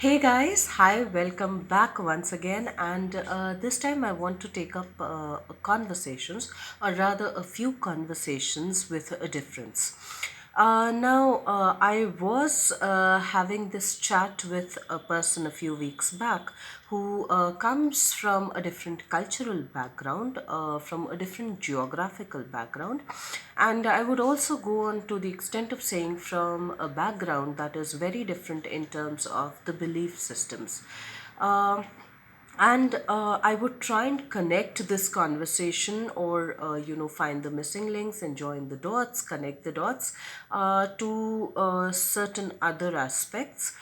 Hey guys, hi, welcome back once again. And this time I want to take up conversations, or rather, a few conversations with a difference. I was having this chat with a person a few weeks back who comes from a different cultural background, from a different geographical background, and I would also go on to the extent of saying from a background that is very different in terms of the belief systems. Uh, and I would try and connect this conversation, or find the missing links and join the dots, connect the dots to certain other aspects,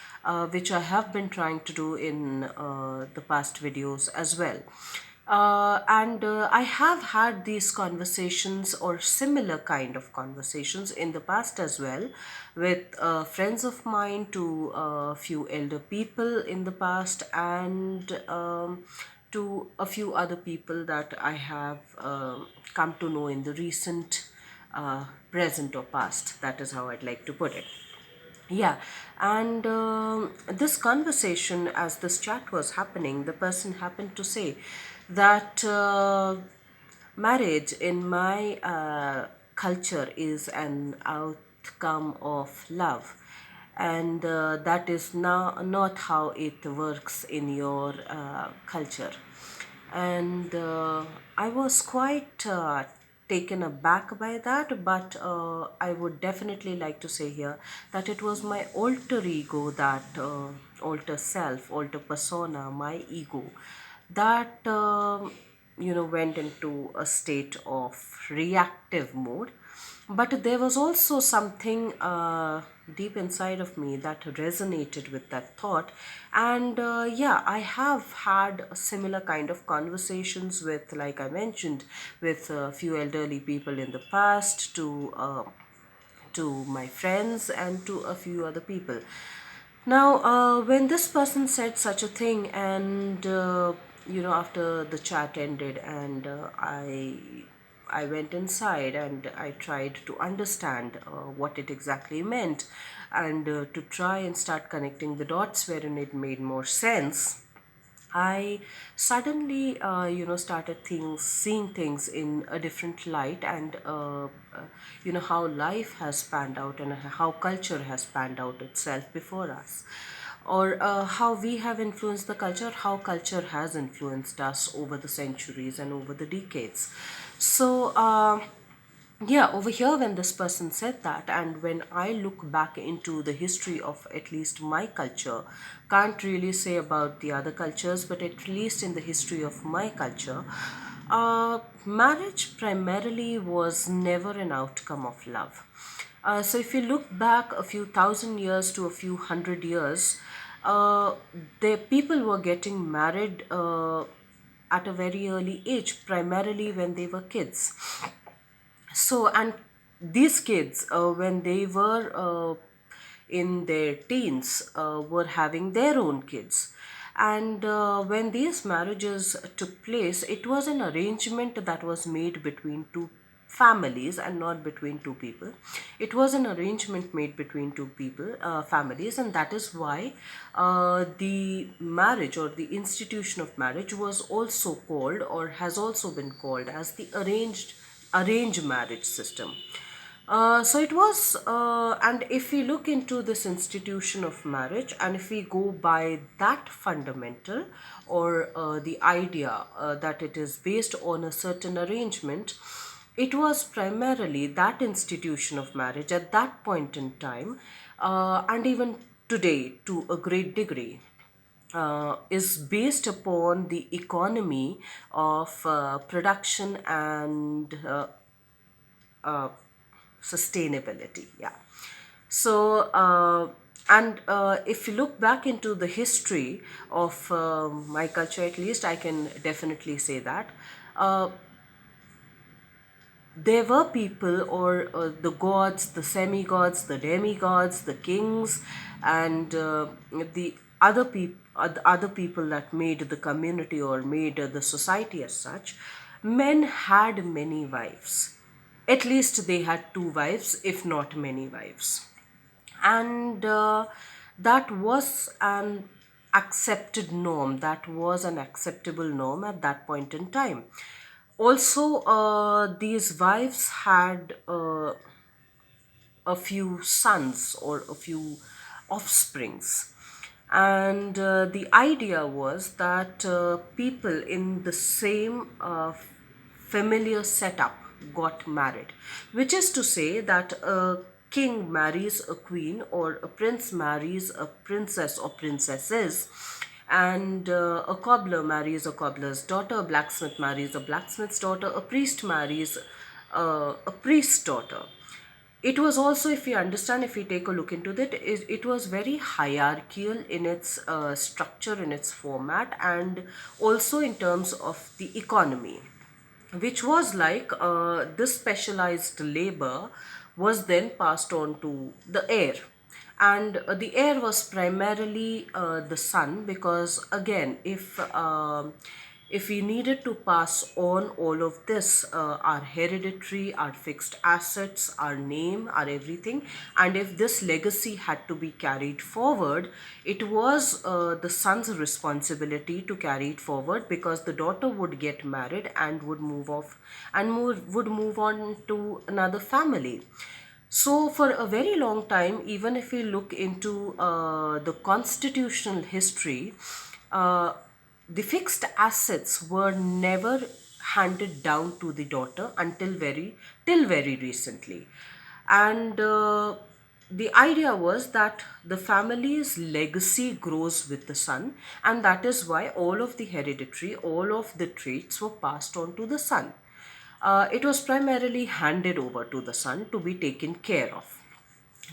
which I have been trying to do in the past videos as well. And I have had these conversations or similar kind of conversations in the past as well with friends of mine, to a few elder people in the past, and to a few other people that I have come to know in the recent present or past. That is how I'd like to put it. Yeah, and this conversation, as this chat was happening, the person happened to say that marriage in my culture is an outcome of love, and that is not how it works in your culture. And I was quite taken aback by that, but I would definitely like to say here that it was my alter ego, that alter self, alter persona, my ego, that went into a state of reactive mode. But there was also something deep inside of me that resonated with that thought. And yeah, I have had a similar kind of conversations with, like I mentioned, with a few elderly people in the past, to my friends, and to a few other people. Now, when this person said such a thing, and after the chat ended, and I went inside and I tried to understand what it exactly meant, and to try and start connecting the dots wherein it made more sense. I suddenly, started seeing things in a different light, and how life has panned out, and how culture has panned out itself before us, or how we have influenced the culture, how culture has influenced us over the centuries and over the decades. So. Yeah, over here, when this person said that, and when I look back into the history of at least my culture, can't really say about the other cultures, but at least in the history of my culture, marriage primarily was never an outcome of love. So if you look back a few thousand years to a few hundred years, uh, the people were getting married at a very early age, primarily when they were kids. So, and these kids, when they were in their teens, were having their own kids. And when these marriages took place, it was an arrangement that was made between two families and not between two people. It was an arrangement made between two people, families, and that is why the marriage, or the institution of marriage, was also called, or has also been called, as the arranged marriage system. So it was, and if we look into this institution of marriage, and if we go by that fundamental, or the idea that it is based on a certain arrangement, it was primarily that institution of marriage at that point in time, and even today to a great degree, is based upon the economy of production and sustainability. Yeah. So, and if you look back into the history of my culture, at least I can definitely say that uh, there were people, or the gods, the semi-gods, the demigods, the kings, and the other people that made the community, or made the society as such. Men had many wives. At least they had two wives, if not many wives. And that was an accepted norm, that was an acceptable norm at that point in time. Also, these wives had a few sons or a few offsprings. And the idea was that people in the same familiar setup got married, which is to say that a king marries a queen or a prince marries a princess or princesses, and a cobbler marries a cobbler's daughter, a blacksmith marries a blacksmith's daughter, a priest marries a priest's daughter. It was also, if we understand, if we take a look into that, it was very hierarchical in its structure, in its format, and also in terms of the economy, which was like this specialized labor was then passed on to the heir. And the heir was primarily the son, because again, if we needed to pass on all of this, our hereditary, our fixed assets, our name, our everything, and if this legacy had to be carried forward, it was the son's responsibility to carry it forward, because the daughter would get married and would move off and would move on to another family. So, for a very long time, even if we look into the constitutional history, uh, the fixed assets were never handed down to the daughter until very recently. And the idea was that the family's legacy grows with the son, and that is why all of the hereditary, all of the traits were passed on to the son. It was primarily handed over to the son to be taken care of.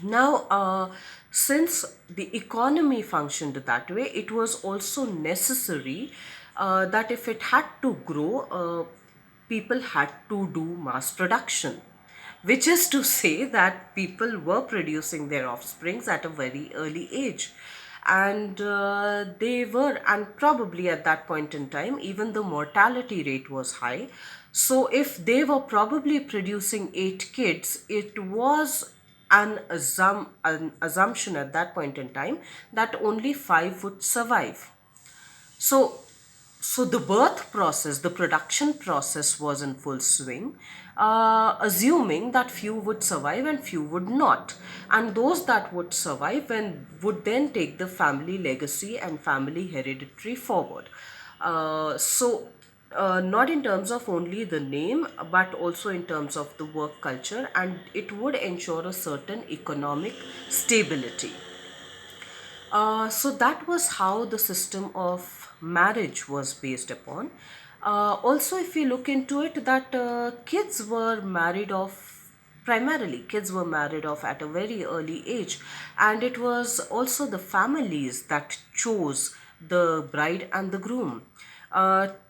Now, since the economy functioned that way, it was also necessary that if it had to grow, people had to do mass production, which is to say that people were producing their offsprings at a very early age. And they were, and probably at that point in time, even the mortality rate was high. So if they were probably producing 8 kids, it was an assumption at that point in time that only 5 would survive. So, so the birth process, the production process was in full swing, assuming that few would survive and few would not. And those that would survive and would then take the family legacy and family hereditary forward. Not in terms of only the name, but also in terms of the work culture, and it would ensure a certain economic stability. So that was how the system of marriage was based upon. Also, if we look into it, that kids were married off, primarily kids were married off at a very early age, and it was also the families that chose the bride and the groom.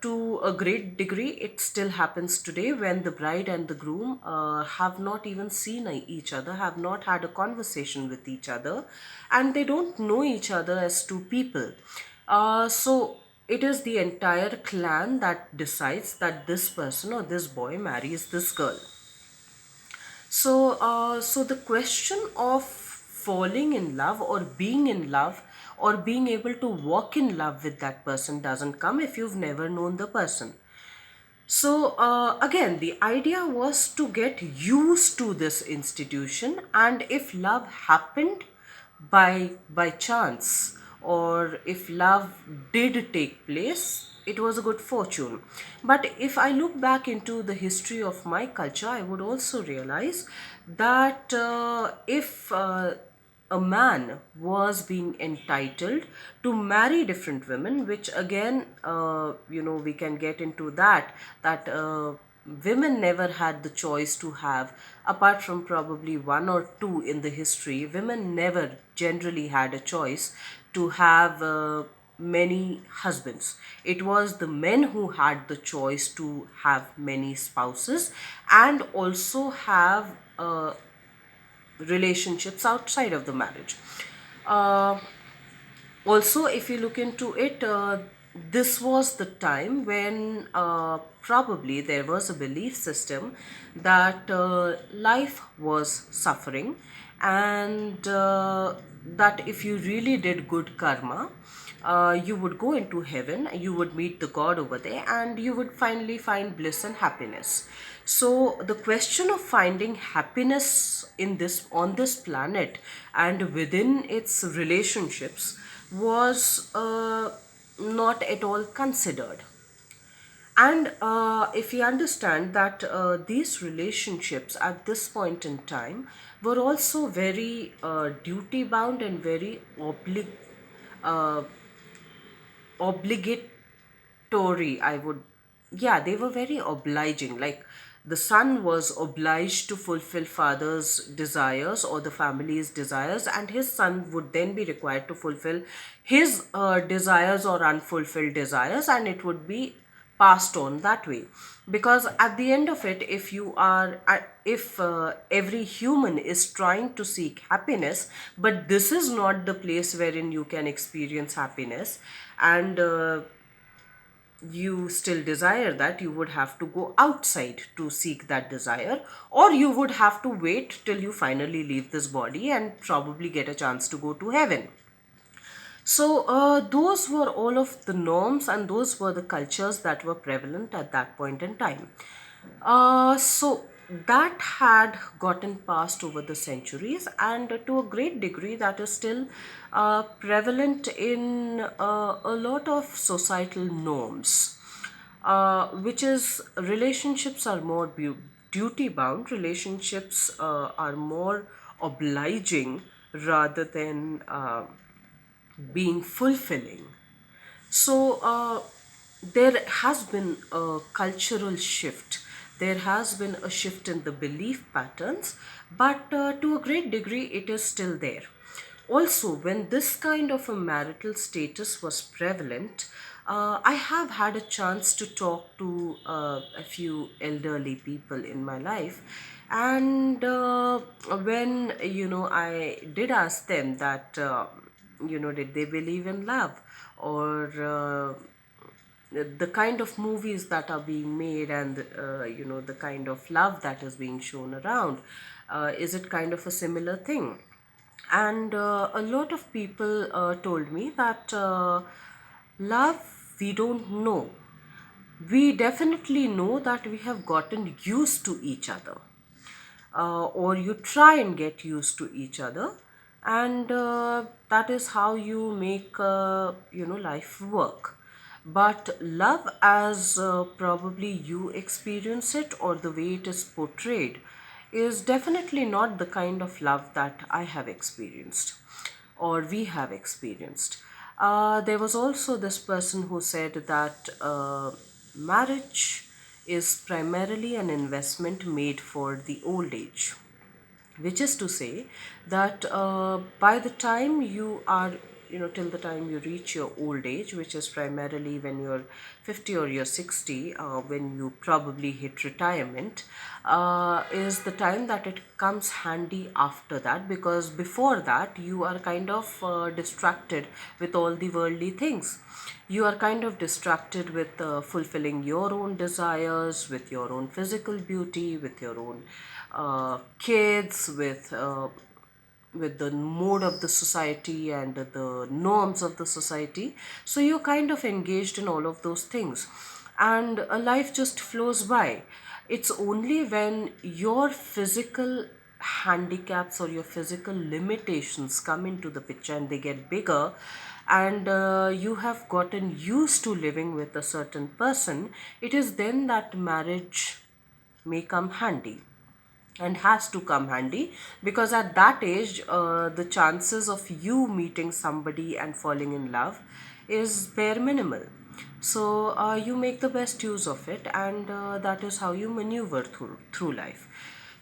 To a great degree, it still happens today when the bride and the groom have not even seen each other, have not had a conversation with each other, and they don't know each other as two people. So it is the entire clan that decides that this person or this boy marries this girl. So the question of falling in love or being in love or being able to walk in love with that person doesn't come if you've never known the person. So again, the idea was to get used to this institution, and if love happened by chance, or if love did take place, it was a good fortune. But if I look back into the history of my culture, I would also realize that if a man was being entitled to marry different women, which again, we can get into that women never had the choice to have, apart from probably one or two in the history, women never generally had a choice to have many husbands. It was the men who had the choice to have many spouses and also have relationships outside of the marriage. Uh, Also, if you look into it, this was the time when probably there was a belief system that life was suffering, and that if you really did good karma, you would go into heaven, you would meet the God over there, and you would finally find bliss and happiness. So the question of finding happiness in this on this planet and within its relationships was not at all considered. And if we understand that these relationships at this point in time were also very duty bound and very uh, obligatory, I would, yeah, they were very obliging. Like the son was obliged to fulfill father's desires or the family's desires, and his son would then be required to fulfill his desires or unfulfilled desires, and it would be passed on that way. Because at the end of it, if you are if every human is trying to seek happiness, but this is not the place wherein you can experience happiness, and you still desire that, you would have to go outside to seek that desire, or you would have to wait till you finally leave this body and probably get a chance to go to heaven. So, those were all of the norms and those were the cultures that were prevalent at that point in time. So, that had gotten passed over the centuries, and to a great degree, that is still prevalent in a lot of societal norms, which is relationships are more duty bound, relationships are more obliging rather than being fulfilling. So there has been a cultural shift. There has been a shift in the belief patterns, but to a great degree, it is still there. Also, when this kind of a marital status was prevalent, I have had a chance to talk to a few elderly people in my life, and when I did ask them that did they believe in love, or the kind of movies that are being made, and the kind of love that is being shown around, is it kind of a similar thing? And a lot of people told me that love, we don't know. We definitely know that we have gotten used to each other, or you try and get used to each other, and that is how you make life work. But love, as probably you experience it or the way it is portrayed, is definitely not the kind of love that I have experienced or we have experienced. There was also this person who said that marriage is primarily an investment made for the old age, which is to say that by the time you are, till the time you reach your old age, which is primarily when you're 50 or you're 60, when you probably hit retirement, is the time that it comes handy after that, because before that you are kind of distracted with all the worldly things. You are kind of distracted with fulfilling your own desires, with your own physical beauty, with your own kids, with the mode of the society and the norms of the society. So you're kind of engaged in all of those things, and a life just flows by. It's only when your physical handicaps or your physical limitations come into the picture and they get bigger, and you have gotten used to living with a certain person, it is then that marriage may come handy, and has to come handy, because at that age the chances of you meeting somebody and falling in love is bare minimal. So you make the best use of it, and that is how you maneuver through life.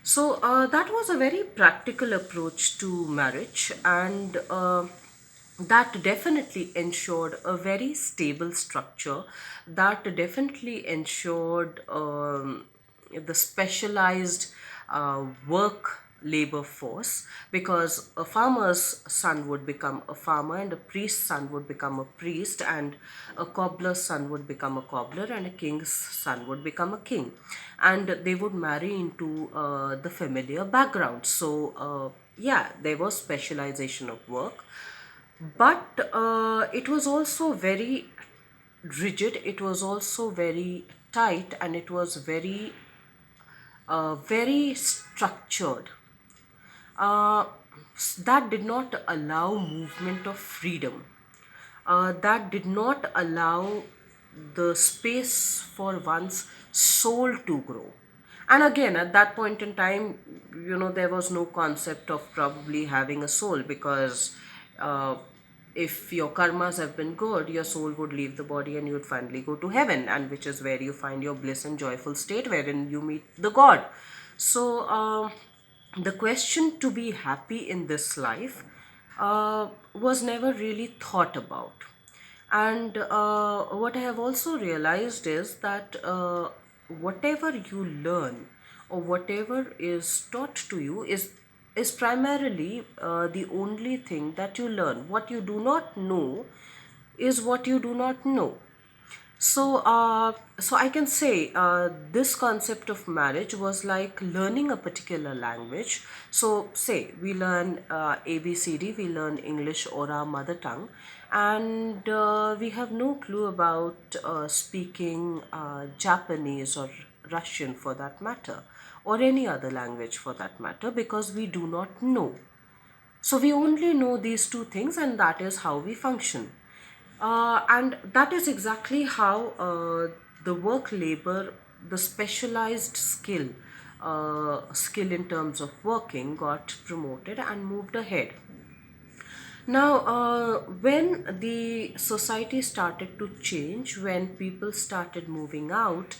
So that was a very practical approach to marriage, and that definitely ensured a very stable structure, that definitely ensured the specialized work labor force, because a farmer's son would become a farmer, and a priest's son would become a priest, and a cobbler's son would become a cobbler, and a king's son would become a king, and they would marry into the familiar background. So Yeah, there was specialization of work, but it was also very rigid, it was also very tight, and it was very structured. uh, that did not allow movement of freedom. That did not allow the space for one's soul to grow. And again, at that point in time, there was no concept of probably having a soul, because uh, if your karmas have been good, your soul would leave the body and you would finally go to heaven, and which is where you find your bliss and joyful state wherein you meet the God. So, the question to be happy in this life was never really thought about. And what I have also realized is that whatever you learn or whatever is taught to you is primarily the only thing that you learn. What you do not know is what you do not know. So I can say this concept of marriage was like learning a particular language. So, say we learn ABCD, we learn English or our mother tongue, and we have no clue about speaking Japanese or Russian for that matter, or any other language for that matter, because we do not know. So we only know these two things, and that is how we function. And that is exactly how the work labor, the specialized skill in terms of working, got promoted and moved ahead. Now, when the society started to change, when people started moving out,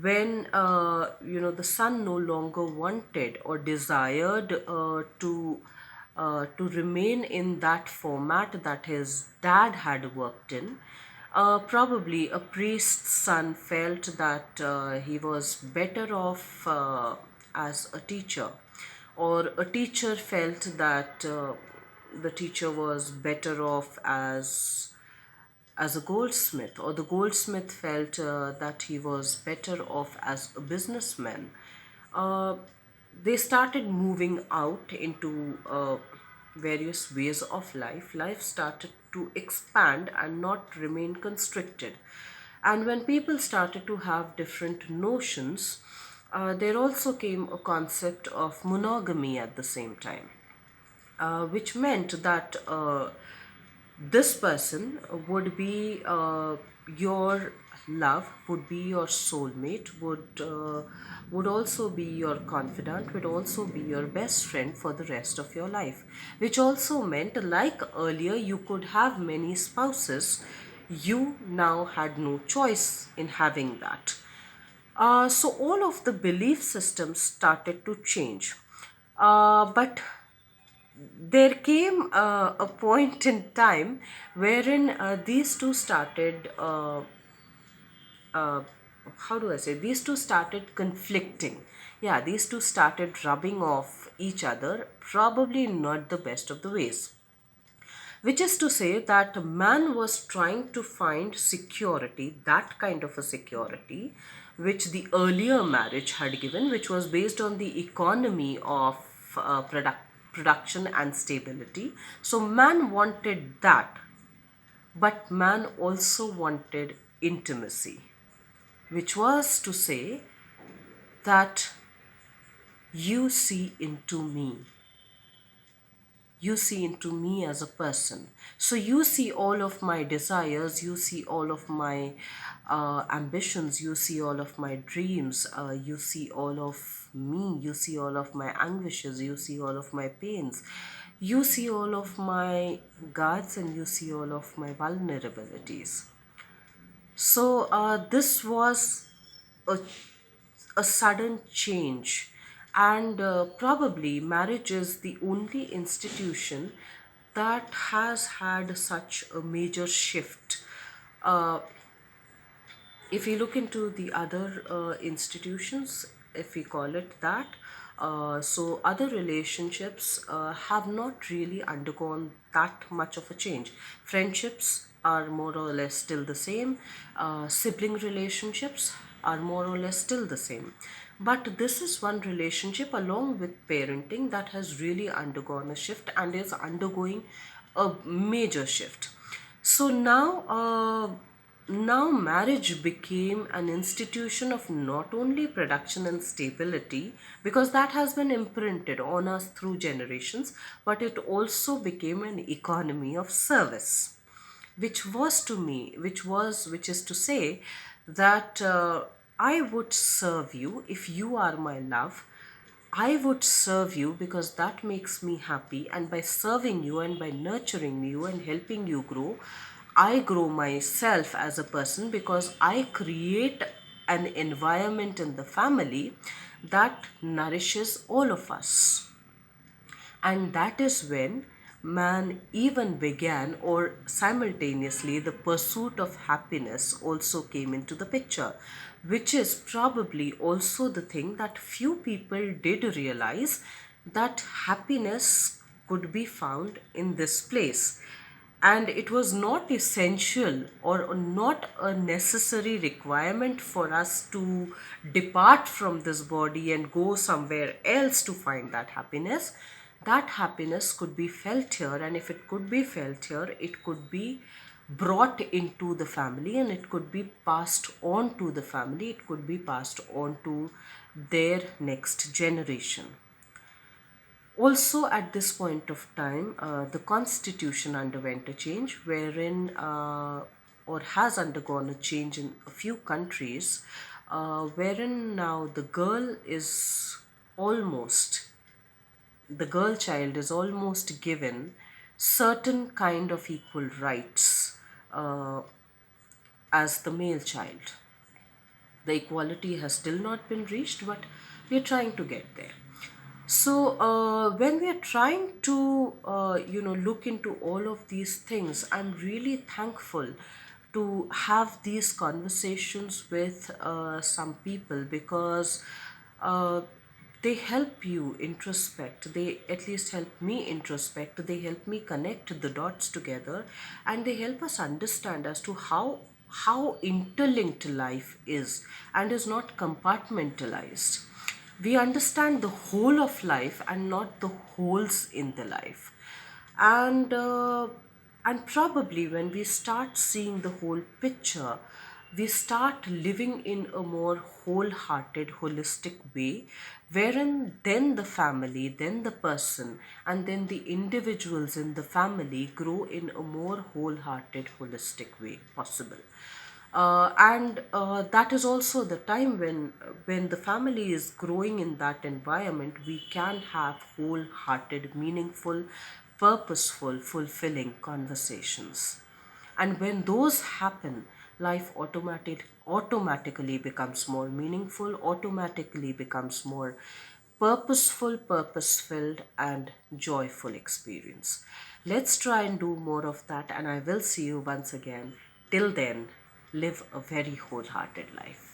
when the son no longer wanted or desired to remain in that format that his dad had worked in, probably a priest's son felt that he was better off as a teacher, or a teacher felt that the teacher was better off as a goldsmith, or the goldsmith felt that he was better off as a businessman. uh, they started moving out into various ways of life. Life started to expand and not remain constricted. And when people started to have different notions, there also came a concept of monogamy at the same time, which meant that this person would be your love, would be your soulmate, would also be your confidant, would also be your best friend for the rest of your life. Which also meant, like earlier you could have many spouses, you now had no choice in having that. So all of the belief systems started to change. But there came a point in time wherein these two started, uh, how do I say, these two started conflicting. Yeah, these two started rubbing off each other, probably not the best of the ways. Which is to say that man was trying to find security, that kind of a security, which the earlier marriage had given, which was based on the economy of production and stability. So man wanted that, but man also wanted intimacy, which was to say that you see into me, you see into me as a person. So you see all of my desires, you see all of my ambitions, you see all of my dreams, you see all of me, you see all of my anguishes, you see all of my pains, you see all of my guards, and you see all of my vulnerabilities. So this was a, a sudden change, and probably marriage is the only institution that has had such a major shift. Uh, if we look into the other institutions, if we call it that, so other relationships have not really undergone that much of a change. Friendships are more or less still the same. Sibling relationships are more or less still the same. But this is one relationship along with parenting that has really undergone a shift and is undergoing a major shift. So now marriage became an institution of not only production and stability, because that has been imprinted on us through generations, but it also became an economy of service, which is to say that I would serve you if you are my love. I would serve you because that makes me happy, and by serving you and by nurturing you and helping you grow, I grow myself as a person, because I create an environment in the family that nourishes all of us. And that is when man even began, or simultaneously, the pursuit of happiness also came into the picture, which is probably also the thing that few people did realize, that happiness could be found in this place. And it was not essential or not a necessary requirement for us to depart from this body and go somewhere else to find that happiness. That happiness could be felt here, and if it could be felt here, it could be brought into the family, and it could be passed on to the family, it could be passed on to their next generation. Also, at this point of time, the constitution underwent a change, wherein, or has undergone a change in a few countries, wherein now almost, the girl child is almost given certain kind of equal rights uh, as the male child. The equality has still not been reached, but we are trying to get there. So when we are trying to look into all of these things, I'm really thankful to have these conversations with some people, because uh, they help you introspect. They at least help me introspect. They help me connect the dots together, and they help us understand as to how interlinked life is and is not compartmentalized. We understand the whole of life and not the holes in the life. And uh, and probably when we start seeing the whole picture, we start living in a more wholehearted, holistic way, wherein then the family, then the person, and then the individuals in the family grow in a more wholehearted, holistic way possible. And that is also the time when the family is growing in that environment, we can have wholehearted, meaningful, purposeful, fulfilling conversations. And when those happen, life automatically becomes more meaningful, automatically becomes more purposeful, purpose filled, and joyful experience. Let's try and do more of that, and I will see you once again. Till then, live a very wholehearted life.